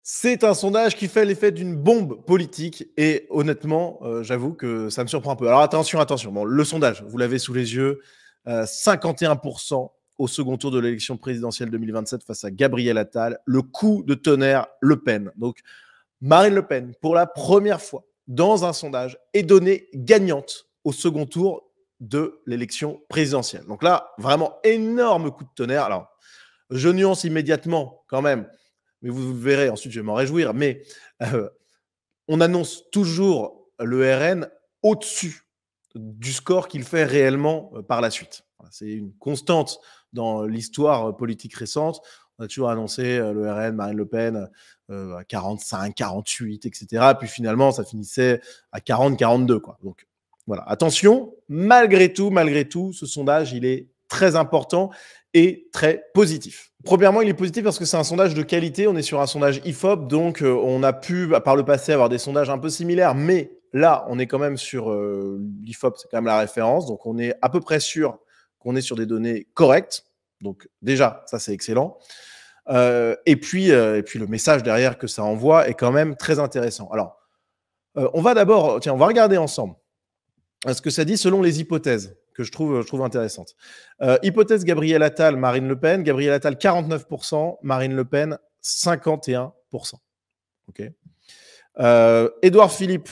C'est un sondage qui fait l'effet d'une bombe politique et honnêtement, j'avoue que ça me surprend un peu. Alors attention, attention, bon, le sondage, vous l'avez sous les yeux, 51% au second tour de l'élection présidentielle 2027 face à Gabriel Attal, le coup de tonnerre Le Pen. Donc Marine Le Pen, pour la première fois dans un sondage, est donnée gagnante au second tour de l'élection présidentielle. Donc là, vraiment énorme coup de tonnerre. Alors, je nuance immédiatement quand même, mais vous le verrez, ensuite je vais m'en réjouir, mais euh, on annonce toujours le RN au-dessus du score qu'il fait réellement par la suite. C'est une constante dans l'histoire politique récente. On a toujours annoncé le RN, Marine Le Pen, à 45, 48, etc. Puis finalement, ça finissait à 40, 42. Quoi. Donc voilà, attention, malgré tout, ce sondage, il est très important et très positif. Premièrement, il est positif parce que c'est un sondage de qualité. On est sur un sondage IFOP, donc on a pu, par le passé, avoir des sondages un peu similaires, mais là, on est quand même sur l'IFOP, c'est quand même la référence, donc on est à peu près sûr qu'on est sur des données correctes. Donc déjà, ça c'est excellent. Et puis le message derrière que ça envoie est quand même très intéressant. Alors, on va d'abord, on va regarder ensemble ce que ça dit selon les hypothèses que je trouve intéressantes. Hypothèse Gabriel Attal, Marine Le Pen. Gabriel Attal, 49%, Marine Le Pen, 51%. OK. Édouard Philippe,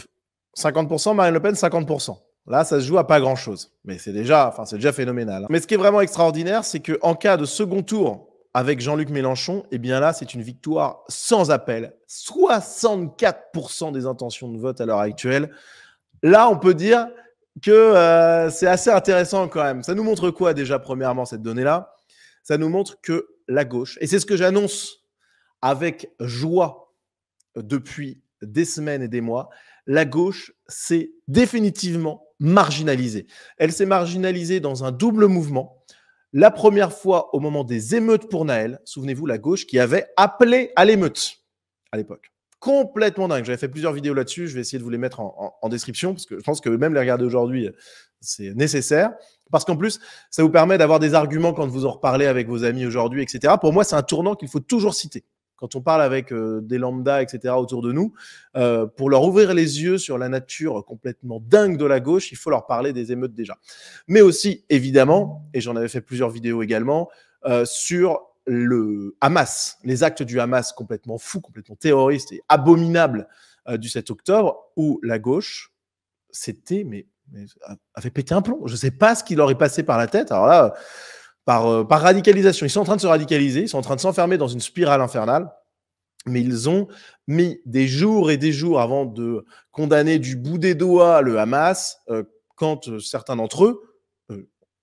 50%, Marine Le Pen, 50%. Là, ça se joue à pas grand-chose. Mais c'est déjà phénoménal. Mais ce qui est vraiment extraordinaire, c'est qu'en cas de second tour avec Jean-Luc Mélenchon, eh bien là, c'est une victoire sans appel. 64% des intentions de vote à l'heure actuelle. Là, on peut dire que c'est assez intéressant quand même. Ça nous montre quoi déjà, premièrement, cette donnée-là? Ça nous montre que la gauche, et c'est ce que j'annonce avec joie depuis des semaines et des mois, la gauche s'est définitivement marginalisée. Elle s'est marginalisée dans un double mouvement. La première fois au moment des émeutes pour Naël, souvenez-vous, la gauche qui avait appelé à l'émeute à l'époque. Complètement dingue. J'avais fait plusieurs vidéos là-dessus. Je vais essayer de vous les mettre en description parce que je pense que même les regarder aujourd'hui, c'est nécessaire. Parce qu'en plus, ça vous permet d'avoir des arguments quand vous en reparlez avec vos amis aujourd'hui, etc. Pour moi, c'est un tournant qu'il faut toujours citer. Quand on parle avec des lambdas, etc., autour de nous, pour leur ouvrir les yeux sur la nature complètement dingue de la gauche, il faut leur parler des émeutes déjà. Mais aussi, évidemment, et j'en avais fait plusieurs vidéos également, sur le Hamas, les actes du Hamas complètement fous, complètement terroristes et abominables du 7 octobre, où la gauche, mais avait pété un plomb. Je ne sais pas ce qui leur est passé par la tête. Alors là, par radicalisation. Ils sont en train de se radicaliser, ils sont en train de s'enfermer dans une spirale infernale, mais ils ont mis des jours et des jours avant de condamner du bout des doigts le Hamas, quand certains d'entre eux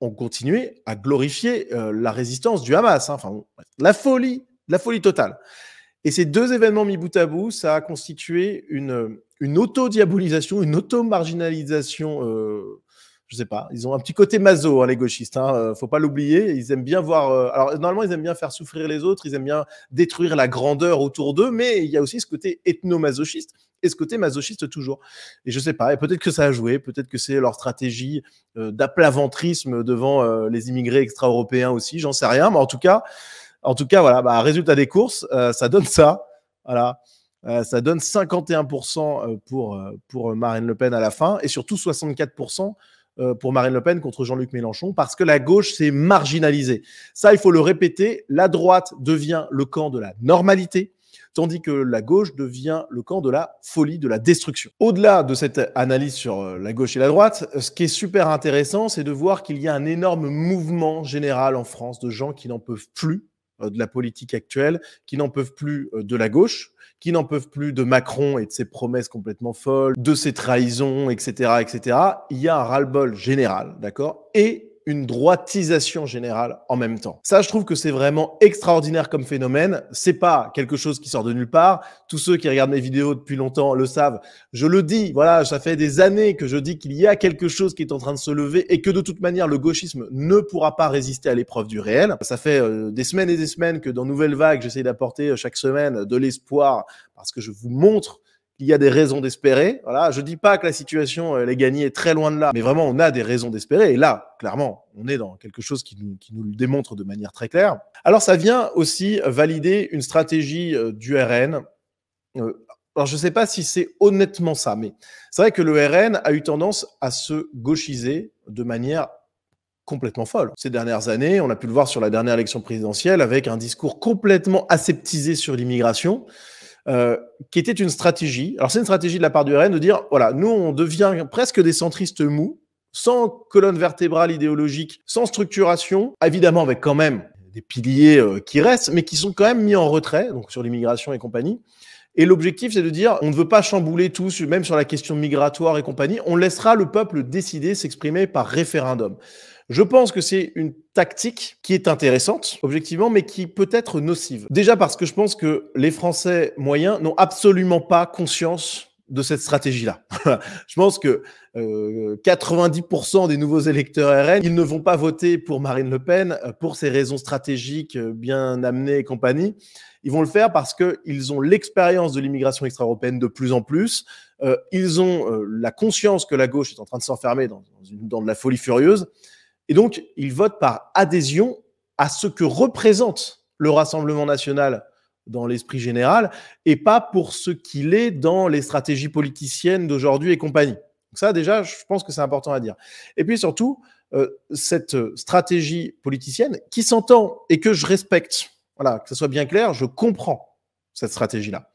ont continué à glorifier la résistance du Hamas. Hein. Enfin, la folie totale. Et ces deux événements mis bout à bout, ça a constitué une auto-diabolisation, une auto-marginalisation. Je sais pas, ils ont un petit côté maso, hein, les gauchistes. Faut pas l'oublier. Ils aiment bien voir. Alors normalement, ils aiment bien faire souffrir les autres. Ils aiment bien détruire la grandeur autour d'eux. Mais il y a aussi ce côté ethno-masochiste et ce côté masochiste toujours. Et je sais pas. Et peut-être que ça a joué. Peut-être que c'est leur stratégie d'aplaventrisme devant les immigrés extra-européens aussi. J'en sais rien. Mais en tout cas, voilà. Résultat des courses, ça donne ça. Voilà. Ça donne 51% pour Marine Le Pen à la fin et surtout 64% pour Marine Le Pen contre Jean-Luc Mélenchon parce que la gauche s'est marginalisée. Ça, il faut le répéter, la droite devient le camp de la normalité, tandis que la gauche devient le camp de la folie, de la destruction. Au-delà de cette analyse sur la gauche et la droite, ce qui est super intéressant, c'est de voir qu'il y a un énorme mouvement général en France de gens qui n'en peuvent plus de la politique actuelle, qui n'en peuvent plus de la gauche, qui n'en peuvent plus de Macron et de ses promesses complètement folles, de ses trahisons, etc., etc. Il y a un ras-le-bol général, d'accord, et une droitisation générale en même temps. Ça, je trouve que c'est vraiment extraordinaire comme phénomène. C'est pas quelque chose qui sort de nulle part. Tous ceux qui regardent mes vidéos depuis longtemps le savent. Je le dis, voilà, ça fait des années que je dis qu'il y a quelque chose qui est en train de se lever et que de toute manière, le gauchisme ne pourra pas résister à l'épreuve du réel. Ça fait des semaines et des semaines que dans Nouvelle Vague, j'essaie d'apporter chaque semaine de l'espoir parce que je vous montre il y a des raisons d'espérer. Voilà, je dis pas que la situation elle est gagnée, très loin de là, mais vraiment on a des raisons d'espérer. Et là, clairement, on est dans quelque chose qui nous le démontre de manière très claire. Alors ça vient aussi valider une stratégie du RN Heu, alors je ne sais pas si c'est honnêtement ça, mais c'est vrai que le RN a eu tendance à se gauchiser de manière complètement folle. Ces dernières années, on a pu le voir sur la dernière élection présidentielle avec un discours complètement aseptisé sur l'immigration, qui était une stratégie. Alors c'est une stratégie de la part du RN de dire, voilà, nous on devient presque des centristes mous, sans colonne vertébrale idéologique, sans structuration, évidemment avec quand même des piliers qui restent, mais qui sont quand même mis en retrait, donc sur l'immigration et compagnie. Et l'objectif, c'est de dire, on ne veut pas chambouler tout, même sur la question migratoire et compagnie, on laissera le peuple décider, s'exprimer par référendum. Je pense que c'est une tactique qui est intéressante, objectivement, mais qui peut être nocive. Déjà parce que je pense que les Français moyens n'ont absolument pas conscience de cette stratégie-là. Je pense que 90% des nouveaux électeurs RN, ils ne vont pas voter pour Marine Le Pen pour ces raisons stratégiques bien amenées et compagnie. Ils vont le faire parce qu'ils ont l'expérience de l'immigration extra-européenne de plus en plus. Ils ont la conscience que la gauche est en train de s'enfermer dans de la folie furieuse. Et donc, ils votent par adhésion à ce que représente le Rassemblement national dans l'esprit général et pas pour ce qu'il est dans les stratégies politiciennes d'aujourd'hui et compagnie. Donc ça, déjà, je pense que c'est important à dire. Et puis surtout, cette stratégie politicienne qui s'entend et que je respecte, voilà, que ce soit bien clair, je comprends cette stratégie-là.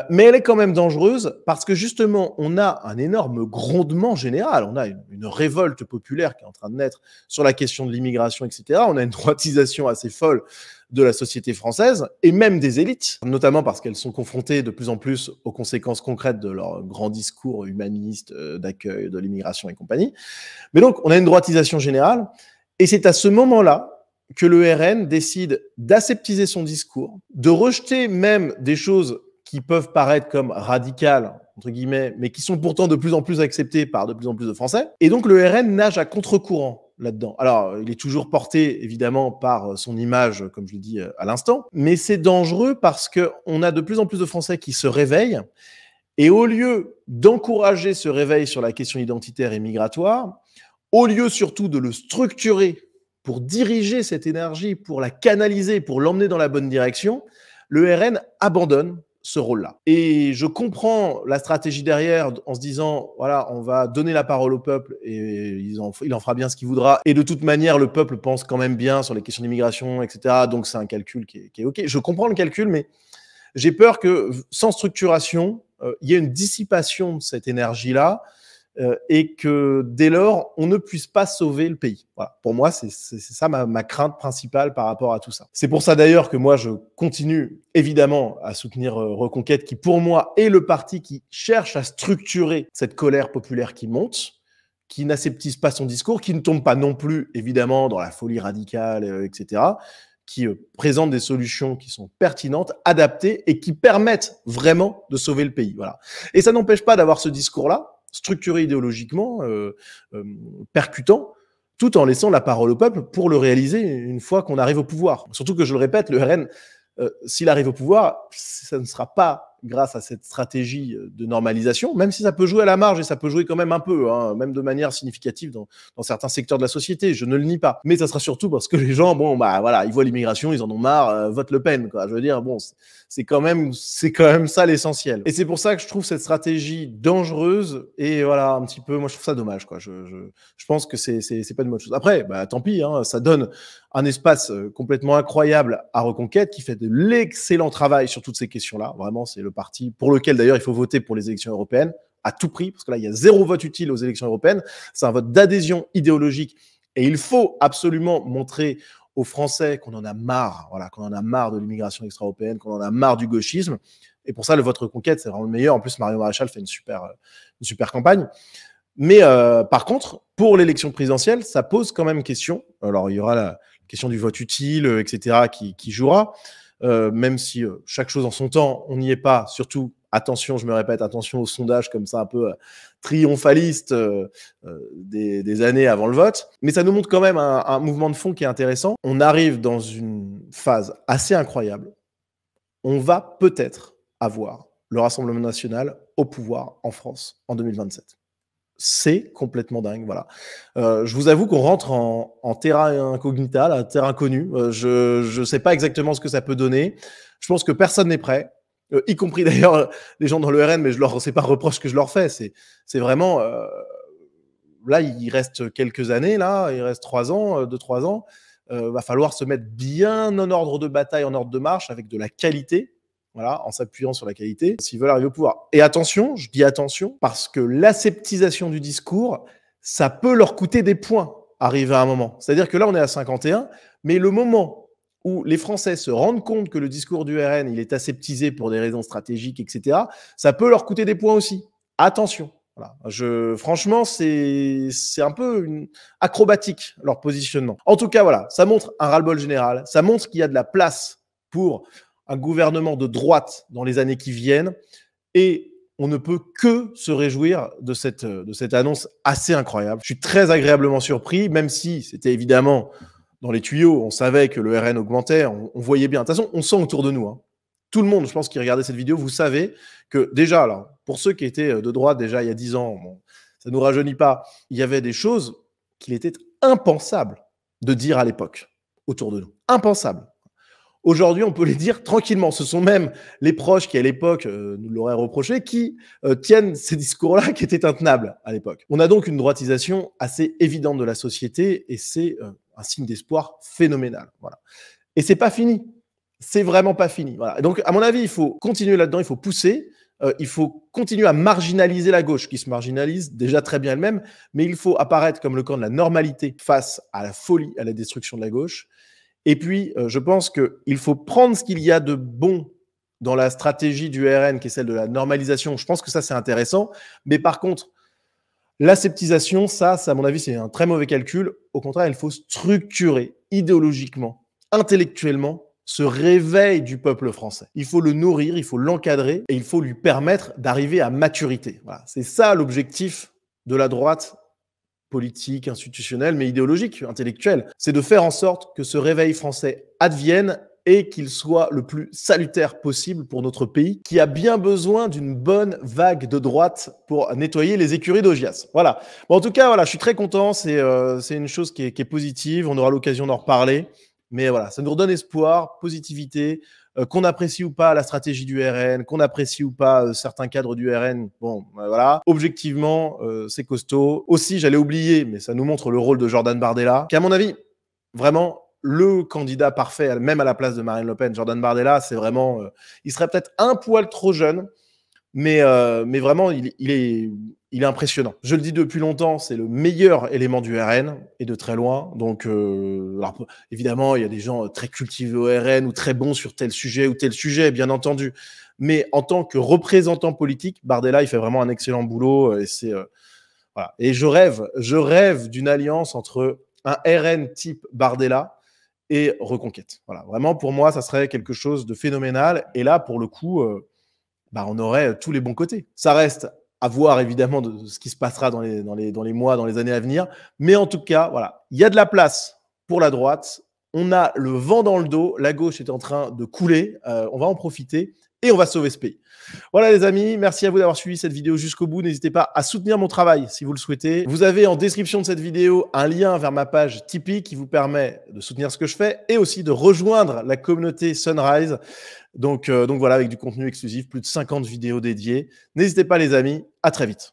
Mais elle est quand même dangereuse parce que justement, on a un énorme grondement général, on a une révolte populaire qui est en train de naître sur la question de l'immigration, etc. On a une droitisation assez folle de la société française et même des élites, notamment parce qu'elles sont confrontées de plus en plus aux conséquences concrètes de leur grand discours humaniste d'accueil de l'immigration et compagnie. Mais donc, on a une droitisation générale et c'est à ce moment-là que le RN décide d'aseptiser son discours, de rejeter même des choses qui peuvent paraître comme radicales, entre guillemets, mais qui sont pourtant de plus en plus acceptées par de plus en plus de Français. Et donc le RN nage à contre-courant là-dedans. Alors, il est toujours porté, évidemment, par son image, comme je l'ai dit à l'instant, mais c'est dangereux parce qu'on a de plus en plus de Français qui se réveillent, et au lieu d'encourager ce réveil sur la question identitaire et migratoire, au lieu surtout de le structurer pour diriger cette énergie, pour la canaliser, pour l'emmener dans la bonne direction, le RN abandonne ce rôle-là. Et je comprends la stratégie derrière en se disant, voilà, on va donner la parole au peuple et il en fera bien ce qu'il voudra. Et de toute manière, le peuple pense quand même bien sur les questions d'immigration, etc. Donc c'est un calcul qui est OK. Je comprends le calcul, mais j'ai peur que sans structuration, il y ait une dissipation de cette énergie-là et que dès lors, on ne puisse pas sauver le pays. Voilà. Pour moi, c'est ça ma crainte principale par rapport à tout ça. C'est pour ça d'ailleurs que moi, je continue évidemment à soutenir Reconquête, qui pour moi est le parti qui cherche à structurer cette colère populaire qui monte, qui n'aseptise pas son discours, qui ne tombe pas non plus évidemment dans la folie radicale, etc., qui présente des solutions qui sont pertinentes, adaptées et qui permettent vraiment de sauver le pays. Voilà. Et ça n'empêche pas d'avoir ce discours-là, structuré idéologiquement, percutant, tout en laissant la parole au peuple pour le réaliser une fois qu'on arrive au pouvoir. Surtout que, je le répète, le RN, s'il arrive au pouvoir, ça ne sera pas grâce à cette stratégie de normalisation, même si ça peut jouer à la marge et ça peut jouer quand même un peu, hein, même de manière significative dans certains secteurs de la société, je ne le nie pas. Mais ça sera surtout parce que les gens, bon, bah voilà, ils voient l'immigration, ils en ont marre, votent Le Pen, quoi. Je veux dire, bon, c'est quand même ça l'essentiel. Et c'est pour ça que je trouve cette stratégie dangereuse et voilà, un petit peu, moi je trouve ça dommage, quoi. Je pense que c'est pas une bonne chose. Après, bah tant pis, hein, ça donne un espace complètement incroyable à Reconquête qui fait de l'excellent travail sur toutes ces questions-là. Vraiment, c'est le parti pour lequel d'ailleurs il faut voter pour les élections européennes à tout prix, parce que là, il y a 0 vote utile aux élections européennes. C'est un vote d'adhésion idéologique et il faut absolument montrer aux Français qu'on en a marre, voilà, qu'on en a marre de l'immigration extra-européenne, qu'on en a marre du gauchisme. Et pour ça, le vote Reconquête, c'est vraiment le meilleur. En plus, Marion Maréchal fait une super campagne. Mais par contre, pour l'élection présidentielle, ça pose quand même question. Alors, il y aura la question du vote utile, etc., qui jouera, même si chaque chose en son temps, on n'y est pas. Surtout, attention, je me répète, attention aux sondages comme ça un peu triomphalistes des années avant le vote. Mais ça nous montre quand même un mouvement de fond qui est intéressant. On arrive dans une phase assez incroyable. On va peut-être avoir le Rassemblement national au pouvoir en France en 2027. C'est complètement dingue, voilà. Je vous avoue qu'on rentre en terra incognita, là, terre inconnue. Je sais pas exactement ce que ça peut donner. Je pense que personne n'est prêt. y compris d'ailleurs les gens dans le RN, mais c'est pas un reproche que je leur fais. C'est vraiment là, il reste quelques années, là, il reste 3 ans, 2-3 ans. Va falloir se mettre bien en ordre de bataille, en ordre de marche, avec de la qualité, voilà, en s'appuyant sur la qualité, s'ils veulent arriver au pouvoir. Et attention, je dis attention, parce que l'aseptisation du discours, ça peut leur coûter des points, arriver à un moment. C'est-à-dire que là, on est à 51, mais le moment où les Français se rendent compte que le discours du RN, il est aseptisé pour des raisons stratégiques, etc., ça peut leur coûter des points aussi. Attention. Voilà. Franchement, c'est un peu acrobatique, leur positionnement. En tout cas, voilà, ça montre un ras-le-bol général, ça montre qu'il y a de la place pour un gouvernement de droite dans les années qui viennent, et on ne peut que se réjouir de cette annonce assez incroyable. Je suis très agréablement surpris, même si c'était évidemment dans les tuyaux, on savait que le RN augmentait, on voyait bien. De toute façon, on sent autour de nous, hein. Tout le monde, je pense, qui regardait cette vidéo, vous savez que déjà, alors, pour ceux qui étaient de droite déjà il y a 10 ans, bon, ça ne nous rajeunit pas, il y avait des choses qu'il était impensable de dire à l'époque autour de nous. Impensable. Aujourd'hui, on peut les dire tranquillement. Ce sont même les proches qui, à l'époque, nous l'auraient reproché, qui tiennent ces discours-là qui étaient intenables à l'époque. On a donc une droitisation assez évidente de la société et c'est un signe d'espoir phénoménal. Voilà. Et c'est pas fini. C'est vraiment pas fini. Voilà. Donc, à mon avis, il faut continuer là-dedans, il faut pousser, il faut continuer à marginaliser la gauche, qui se marginalise déjà très bien elle-même, mais il faut apparaître comme le camp de la normalité face à la folie, à la destruction de la gauche. Et puis, je pense qu'il faut prendre ce qu'il y a de bon dans la stratégie du RN, qui est celle de la normalisation. Je pense que ça, c'est intéressant. Mais par contre, l'aseptisation, ça, à mon avis, c'est un très mauvais calcul. Au contraire, il faut structurer idéologiquement, intellectuellement, ce réveil du peuple français. Il faut le nourrir, il faut l'encadrer et il faut lui permettre d'arriver à maturité. Voilà. C'est ça l'objectif de la droite politique, institutionnelle, mais idéologique, intellectuelle. C'est de faire en sorte que ce réveil français advienne et qu'il soit le plus salutaire possible pour notre pays, qui a bien besoin d'une bonne vague de droite pour nettoyer les écuries d'Augias. Voilà. Bon, en tout cas, voilà, je suis très content. C'est une chose qui est positive. On aura l'occasion d'en reparler. Mais voilà, ça nous redonne espoir, positivité, qu'on apprécie ou pas la stratégie du RN, qu'on apprécie ou pas certains cadres du RN. Bon, voilà. Objectivement, c'est costaud. Aussi, j'allais oublier, mais ça nous montre le rôle de Jordan Bardella, qui, à mon avis, vraiment le candidat parfait, même à la place de Marine Le Pen. Jordan Bardella, c'est vraiment... il serait peut-être un poil trop jeune, mais vraiment, il est impressionnant. Je le dis depuis longtemps, c'est le meilleur élément du RN, et de très loin. Donc, alors, évidemment, il y a des gens très cultivés au RN ou très bons sur tel sujet ou tel sujet, bien entendu. Mais en tant que représentant politique, Bardella, il fait vraiment un excellent boulot. Et c'est voilà. Et je rêve d'une alliance entre un RN type Bardella et Reconquête. Voilà. Vraiment, pour moi, ça serait quelque chose de phénoménal. Et là, pour le coup... on aurait tous les bons côtés. Ça reste à voir évidemment de ce qui se passera dans les mois, dans les années à venir. Mais en tout cas, voilà, il y a de la place pour la droite. On a le vent dans le dos. La gauche est en train de couler. On va en profiter et on va sauver ce pays. Voilà les amis, merci à vous d'avoir suivi cette vidéo jusqu'au bout. N'hésitez pas à soutenir mon travail si vous le souhaitez. Vous avez en description de cette vidéo un lien vers ma page Tipeee qui vous permet de soutenir ce que je fais et aussi de rejoindre la communauté Sunrise. Donc voilà, avec du contenu exclusif, plus de 50 vidéos dédiées. N'hésitez pas les amis, à très vite.